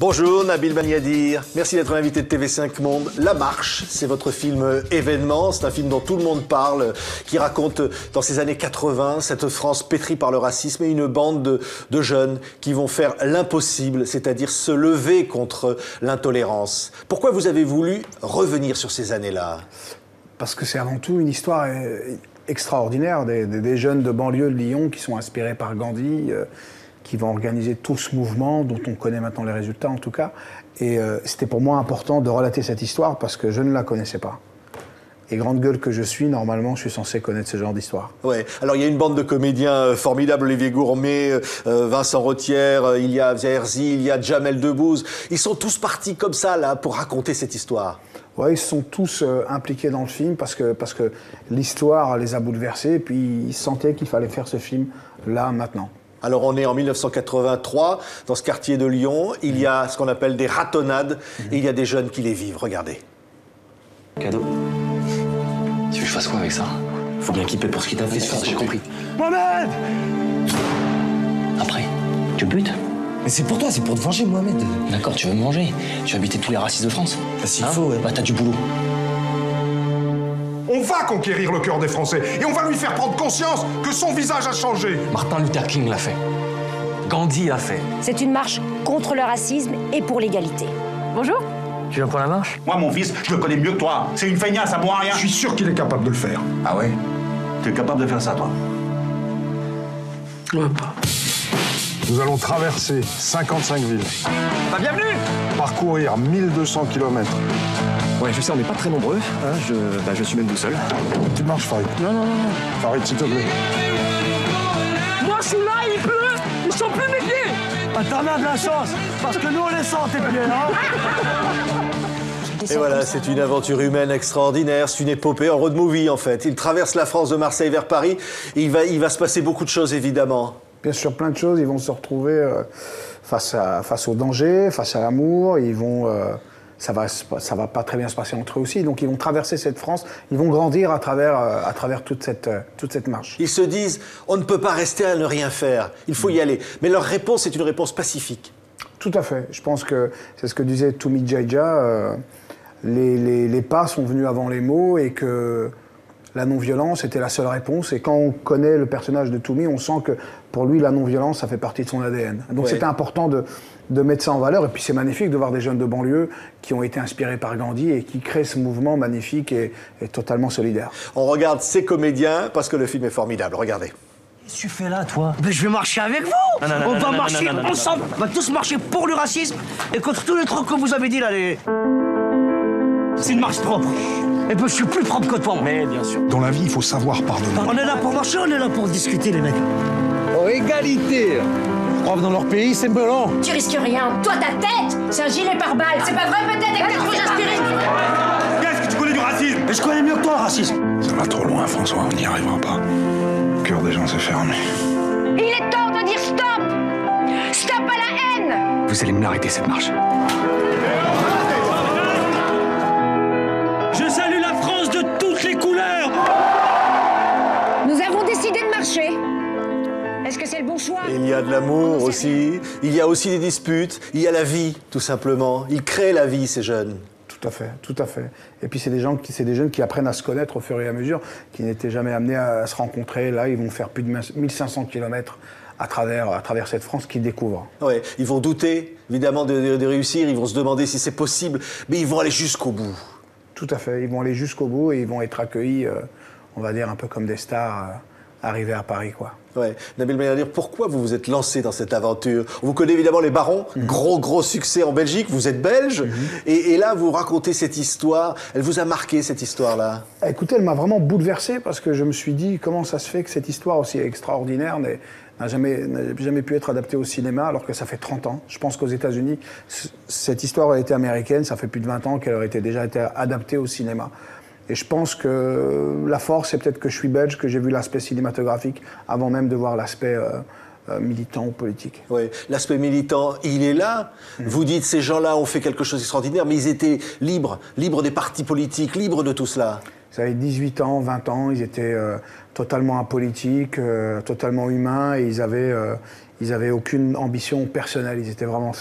Bonjour Nabil Baniadir, merci d'être l'invité de TV5 Monde. La Marche, c'est votre film événement, c'est un film dont tout le monde parle, qui raconte dans ces années 80 cette France pétrie par le racisme et une bande de jeunes qui vont faire l'impossible, c'est-à-dire se lever contre l'intolérance. Pourquoi vous avez voulu revenir sur ces années-là? Parce que c'est avant tout une histoire extraordinaire des jeunes de banlieue de Lyon qui sont inspirés par Gandhi, qui vont organiser tout ce mouvement dont on connaît maintenant les résultats en tout cas. Et c'était pour moi important de relater cette histoire parce que je ne la connaissais pas. Et grande gueule que je suis, normalement, je suis censé connaître ce genre d'histoire. Ouais. Alors il y a une bande de comédiens formidables, Olivier Gourmet, Vincent Rottière, il y a Herzi, il y a Jamel Debbouze. Ils sont tous partis comme ça là pour raconter cette histoire. Ouais, ils sont tous impliqués dans le film parce que l'histoire les a bouleversés et puis ils sentaient qu'il fallait faire ce film là, maintenant. Alors on est en 1983, dans ce quartier de Lyon, il y a ce qu'on appelle des ratonnades, et il y a des jeunes qui les vivent, regardez. Cadeau. Tu veux que je fasse quoi avec ça? Faut bien qu'il paie pour ce qu'il t'a fait, j'ai compris. Mohamed! Après, tu butes? Mais c'est pour toi, c'est pour te venger, Mohamed. D'accord, tu veux me manger. Tu vas buter tous les racistes de France. Bah, s'il faut, ouais. Bah t'as du boulot. On va conquérir le cœur des Français et on va lui faire prendre conscience que son visage a changé. Martin Luther King l'a fait. Gandhi l'a fait. C'est une marche contre le racisme et pour l'égalité. Bonjour. Tu viens pour la marche? Moi, mon fils, je le connais mieux que toi. C'est une feignasse, ça boit rien. Je suis sûr qu'il est capable de le faire. Ah ouais? T'es capable de faire ça, toi? Ouais, pas. Nous allons traverser 55 villes. Bah, bienvenue! Parcourir 1200 km. Ouais, je sais, on n'est pas très nombreux. Hein, je suis même tout seul. Tu marches, Farid? Non. Farid, s'il te plaît. Moi, je suis là, il pleut! Ils sont plus mes pieds! Ah, t'en as de la chance, parce que nous, on les sent, tes pieds, hein? Et voilà, c'est une aventure humaine extraordinaire, c'est une épopée, un road movie en fait. Il traverse la France de Marseille vers Paris, et il va se passer beaucoup de choses évidemment. Bien sûr, plein de choses, ils vont se retrouver face au danger, face à l'amour, ils vont... ça va pas très bien se passer entre eux aussi, donc ils vont traverser cette France, ils vont grandir à travers toute cette marche. Ils se disent, on ne peut pas rester à ne rien faire, il faut y aller. Mais leur réponse est une réponse pacifique. Tout à fait, je pense que c'est ce que disait Toumi Djaïdja, les pas sont venus avant les mots et que la non-violence était la seule réponse. Et quand on connaît le personnage de Toumi, on sent que pour lui, la non-violence, ça fait partie de son ADN. Donc c'était important de mettre ça en valeur. Et puis c'est magnifique de voir des jeunes de banlieue qui ont été inspirés par Gandhi et qui créent ce mouvement magnifique et totalement solidaire. On regarde ces comédiens parce que le film est formidable. Regardez. Qu'est-ce que tu fais là, toi? Mais je vais marcher avec vous! On va marcher ensemble! On va tous marcher pour le racisme et contre tous les trucs que vous avez dit là, C'est une marche propre. Et puis je suis plus propre que toi. Mais bien sûr. Dans la vie, il faut savoir pardonner. On est là pour marcher, on est là pour discuter, les mecs. Oh, égalité! Je crois que dans leur pays, c'est melon. Tu risques rien. Toi, ta tête, c'est un gilet pare-balles. C'est pas vrai, peut-être, avec tes grosses aspirines. Qu'est-ce que tu connais du racisme? Mais je connais mieux que toi, le racisme. Ça va trop loin, François, on n'y arrivera pas. Le cœur des gens s'est fermé. Il est temps de dire stop. Stop à la haine. Vous allez me l'arrêter, cette marche. Je salue la France de toutes les couleurs. Nous avons décidé de marcher. Est-ce que c'est le bon choix? Il y a de l'amour aussi, il y a aussi des disputes, il y a la vie, tout simplement. Ils créent la vie, ces jeunes. Tout à fait, tout à fait. Et puis c'est des jeunes qui apprennent à se connaître au fur et à mesure, qui n'étaient jamais amenés à se rencontrer. Là, ils vont faire plus de 1500 km à travers cette France qu'ils découvrent. Ouais, ils vont douter, évidemment, de réussir, ils vont se demander si c'est possible, mais ils vont aller jusqu'au bout. Tout à fait, ils vont aller jusqu'au bout et ils vont être accueillis, on va dire, un peu comme des stars arrivés à Paris, quoi. Ouais. Nabil Baniadir, pourquoi vous vous êtes lancé dans cette aventure? Vous connaissez évidemment Les Barons, gros succès en Belgique, vous êtes belge, et là vous racontez cette histoire, elle vous a marqué cette histoire-là? Écoutez, elle m'a vraiment bouleversé parce que je me suis dit comment ça se fait que cette histoire aussi extraordinaire n'a jamais pu être adaptée au cinéma alors que ça fait 30 ans. Je pense qu'aux États-Unis, cette histoire a été américaine, ça fait plus de 20 ans qu'elle aurait déjà été adaptée au cinéma. Et je pense que la force, c'est peut-être que je suis belge, que j'ai vu l'aspect cinématographique avant même de voir l'aspect militant ou politique. Oui, l'aspect militant, il est là. Vous dites, ces gens-là ont fait quelque chose d'extraordinaire, mais ils étaient libres des partis politiques, libres de tout cela. Ils avaient 18 ans, 20 ans, ils étaient totalement apolitiques, totalement humains, et ils avaient aucune ambition personnelle. Ils étaient vraiment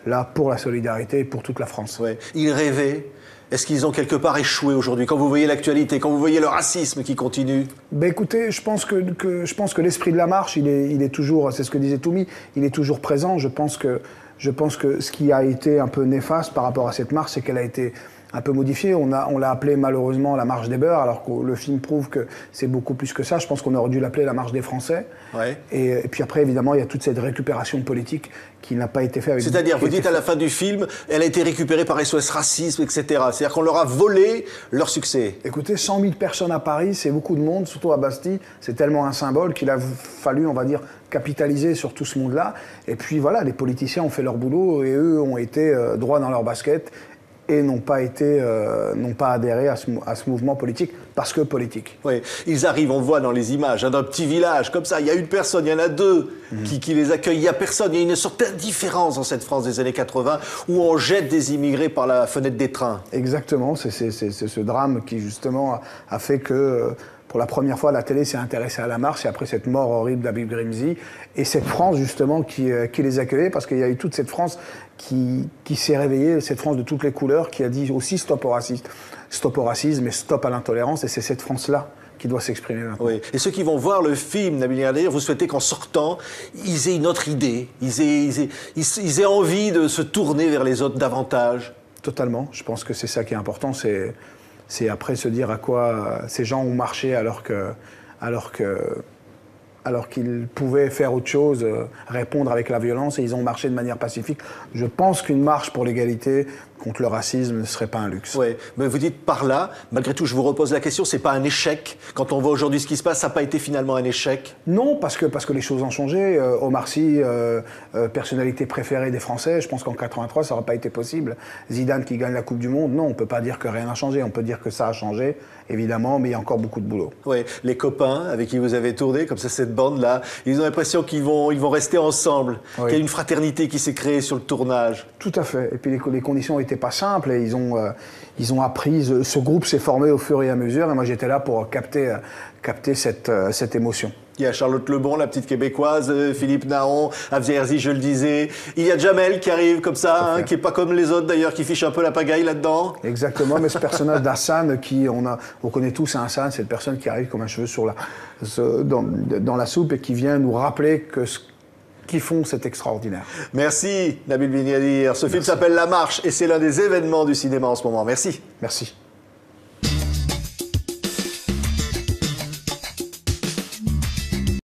là pour la solidarité et pour toute la France. Ouais. Ils rêvaient. Est-ce qu'ils ont quelque part échoué aujourd'hui? Quand vous voyez l'actualité, quand vous voyez le racisme qui continue? Ben écoutez, je pense que l'esprit de la marche, il est toujours, c'est ce que disait Toumi, il est toujours présent. Je pense que ce qui a été un peu néfaste par rapport à cette marche, c'est qu'elle a été un peu modifiée. On l'a appelée malheureusement la marche des beurs, alors que le film prouve que c'est beaucoup plus que ça. Je pense qu'on aurait dû l'appeler la marche des Français. Ouais. Et puis après, évidemment, il y a toute cette récupération politique qui n'a pas été faite. C'est-à-dire, vous dites à la fin du film, elle a été récupérée par SOS Racisme, etc. C'est-à-dire qu'on leur a volé leur succès. Écoutez, 100 000 personnes à Paris, c'est beaucoup de monde, surtout à Bastille. C'est tellement un symbole qu'il a fallu, on va dire, capitaliser sur tout ce monde-là. Et puis voilà, les politiciens ont fait leur boulot et eux ont été droits dans leur basket et n'ont pas adhéré à ce mouvement politique, parce que politique. Oui, ils arrivent, on voit dans les images, d'un petit village, comme ça, il y a une personne, il y en a deux qui les accueillent, il n'y a personne, il y a une sorte d'indifférence dans cette France des années 80, où on jette des immigrés par la fenêtre des trains. Exactement, c'est ce drame qui justement a fait que... Pour la première fois, la télé s'est intéressée à la marche, et après cette mort horrible d'Habib Grimzi, et cette France justement qui les accueillait, parce qu'il y a eu toute cette France qui s'est réveillée, cette France de toutes les couleurs, qui a dit aussi stop au racisme et stop à l'intolérance, et c'est cette France-là qui doit s'exprimer maintenant. Oui. Et ceux qui vont voir le film, Nabil Yadir, vous souhaitez qu'en sortant, ils aient une autre idée, ils aient envie de se tourner vers les autres davantage? Totalement, je pense que c'est ça qui est important, c'est après se dire à quoi ces gens ont marché alors qu'ils pouvaient faire autre chose, répondre avec la violence, et ils ont marché de manière pacifique. Je pense qu'une marche pour l'égalité contre le racisme ne serait pas un luxe. Oui, mais vous dites par là, malgré tout, je vous repose la question, c'est pas un échec? Quand on voit aujourd'hui ce qui se passe, ça n'a pas été finalement un échec? Non, parce que les choses ont changé. Omar Sy, personnalité préférée des Français, je pense qu'en 83, ça n'aurait pas été possible. Zidane qui gagne la Coupe du Monde, non, on ne peut pas dire que rien n'a changé. On peut dire que ça a changé, évidemment, mais il y a encore beaucoup de boulot. Oui, les copains avec qui vous avez tourné, comme ça, cette bande-là, ils ont l'impression qu'ils vont rester ensemble, oui. qu'il y a une fraternité qui s'est créée sur le tournage. Tout à fait. Et puis les conditions n'étaient pas simples, et ils ont appris, ce groupe s'est formé au fur et à mesure, et moi j'étais là pour capter cette émotion. Il y a Charlotte Lebon, la petite québécoise, Philippe Naon, Afzia Herzi, je le disais. Il y a Jamel qui arrive comme ça, qui n'est pas comme les autres d'ailleurs, qui fiche un peu la pagaille là-dedans. Exactement, mais ce personnage d'Hassan, on connaît tous Hassan, c'est une personne qui arrive comme un cheveu dans la soupe et qui vient nous rappeler que ce qu'ils font, c'est extraordinaire. Merci Nabil Ben Yadir. Ce film s'appelle La Marche et c'est l'un des événements du cinéma en ce moment. Merci. Merci.